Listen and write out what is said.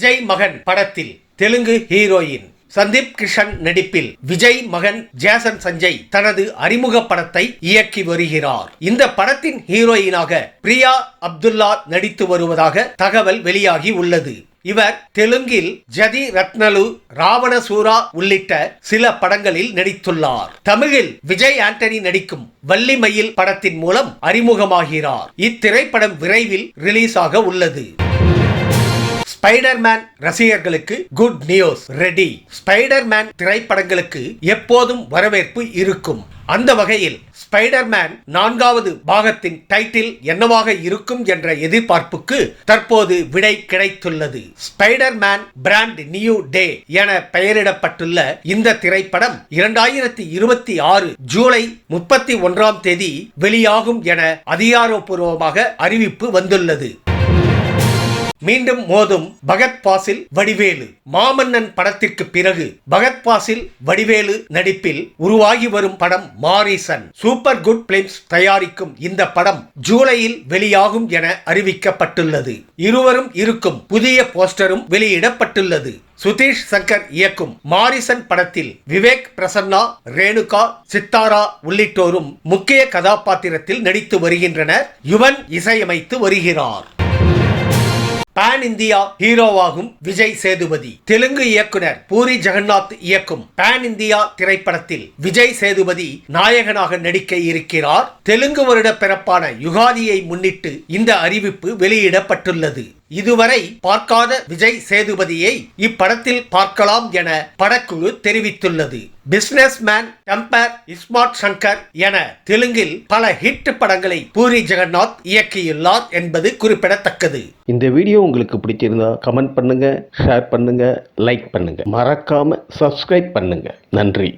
விஜய் மகன் படத்தில் தெலுங்கு ஹீரோயின் சந்தீப் கிஷன் நடிப்பில் விஜய் மகன் ஜேசன் சஞ்சய் தனது அறிமுக படத்தை இயக்கி வருகிறார். இந்த படத்தின் ஹீரோயினாக பிரியா அப்துல்லா நடித்து வருவதாக தகவல் வெளியாகி உள்ளது. இவர் தெலுங்கில் ஜதி ரத்னலு, ராவணசூரா உள்ளிட்ட சில படங்களில் நடித்துள்ளார். தமிழில் விஜய் ஆண்டனி நடிக்கும் வள்ளிமயில் படத்தின் மூலம் அறிமுகமாகிறார். இத்திரைப்படம் விரைவில் ரிலீஸ் ஆக உள்ளது. ஸ்பைடர்மேன் ரசிகர்களுக்கு குட் நியூஸ் ரெடி. ஸ்பைடர்மேன் திரைப்படங்களுக்கு எப்போதும் வரவேற்பு இருக்கும். அந்த வகையில் ஸ்பைடர்மேன் 4வது பாகத்தின் டைட்டில் என்னவாக இருக்கும் என்ற எதிர்பார்ப்புக்கு தற்போது விடை கிடைத்துள்ளது. ஸ்பைடர்மேன் பிராண்ட் நியூ டே என பெயரிடப்பட்டுள்ள இந்த திரைப்படம் 2026 ஜூலை 31ஆம் தேதி வெளியாகும் என அதிகாரப்பூர்வமாக அறிவிப்பு வந்துள்ளது. மீண்டும் மோதும் பகத் பாசில் வடிவேலு. மாமன்னன் படத்திற்கு பிறகு பகத் பாசில் வடிவேலு நடிப்பில் உருவாகி வரும் படம் மாரீசன். சூப்பர் குட் பிலிம்ஸ் தயாரிக்கும் இந்த படம் ஜூலையில் வெளியாகும் என அறிவிக்கப்பட்டுள்ளது. இருவரும் இருக்கும் புதிய போஸ்டரும் வெளியிடப்பட்டுள்ளது. சுதீஷ் சங்கர் இயக்கும் மாரிசன் படத்தில் விவேக் பிரசன்னா, ரேணுகா, சித்தாரா உள்ளிட்டோரும் முக்கிய கதாபாத்திரத்தில் நடித்து வருகின்றனர். யுவன் இசையமைத்து வருகிறார். பான் இந்தியா ஹீரோவாகும் விஜய் சேதுபதி. தெலுங்கு இயக்குனர் பூரி ஜெகநாத் இயக்கும் பான் இந்தியா திரைப்படத்தில் விஜய் சேதுபதி நாயகனாக நடிக்க இருக்கிறார். தெலுங்கு வருட பிறப்பான யுகாதியை முன்னிட்டு இந்த அறிவிப்பு வெளியிடப்பட்டுள்ளது. இதுவரை பார்க்காத விஜய் சேதுபதியை இப்படத்தில் பார்க்கலாம் என படக்குழு தெரிவித்துள்ளது. Business man, temper, smart Shankar என தெலுங்கில் பல ஹிட் படங்களை பூரி ஜெகநாத் இயக்கியுள்ளார் என்பது குறிப்பிடத்தக்கது. இந்த வீடியோ உங்களுக்கு பிடிச்சிருந்தா கமெண்ட் பண்ணுங்க, ஷேர் பண்ணுங்க, லைக் பண்ணுங்க, மறக்காம சப்ஸ்கிரைப் பண்ணுங்க. நன்றி.